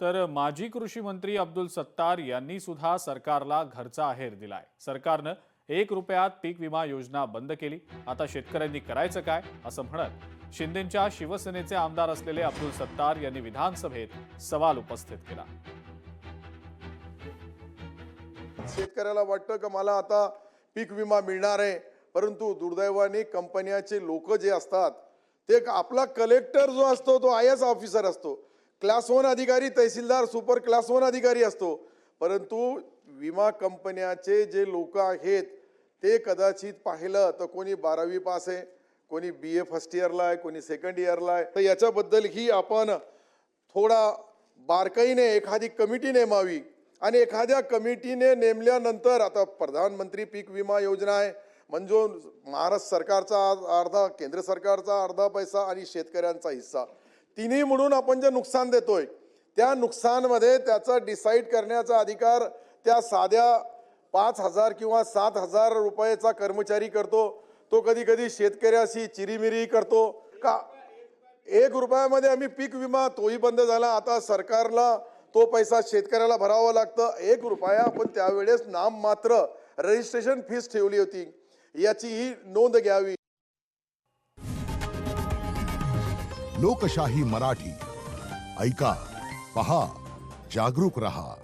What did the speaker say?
तर माजी कृषी मंत्री अब्दुल सत्तार यांनी सुद्धा सरकारला घरचा आहेर दिलाय। सरकारनं 1 रुपयात पीक विमा योजना बंद केली। आता शेतकऱ्यांनी करायचं काय असं म्हणत शिंदेंच्या शिवसेनेचे आमदार असलेले अब्दुल सत्तार यांनी विधानसभेत सवाल उपस्थित केला। शेतकऱ्याला वाटतं की मला आता पीक विमा मिळणार आहे, परंतु दुर्दैवाने कंपन्याचे लोक जे असतात ते आपला कलेक्टर जो असतो तो IAS ऑफिसर असतो, क्लास 1 अधिकारी, तहसीलदार, सुपर क्लास 1 अधिकारी असतो, परंतु विमा कंपन्याचे जे लोक आहेत ते कदाचित पाहिलं तर कोणी 12वी पास आहे, कोणी BA फर्स्ट इयरला आहे, कोणी सेकंड इयरला आहे। तर याच्याबद्दल ही आपण थोडा बारकाईने एखादी कमिटी नेमावी आणि एखाद्या कमिटीने नेमल्यानंतर आता प्रधानमंत्री पीक विमा योजना आहे, म्हणजे महाराष्ट्र सरकारचा अर्धा, केंद्र सरकारचा अर्धा पैसा आणि शेतकऱ्यांचा हिस्सा, तिन्ही म्हणून आपण जे नुकसान देतोय त्या नुकसानमध्ये त्याचा डिसाईड करण्याचा अधिकार त्या साध्या 5,000 किंवा 7,000 रुपयाचा कर्मचारी करतो। तो कधी कधी शेतकऱ्याशी चिरीमिरी करतो का 1 रुपयामध्ये आम्ही पीक विमा तोही बंद झाला। आता सरकारला तो पैसा शेतकऱ्याला भरावा लागतं 1 रुपया, पण त्यावेळेस नाम मात्र रजिस्ट्रेशन फीस ठेवली होती, याची ही नोंद घ्यावी। लोकशाही मराठी ऐका, पहा, जागरूक रहा।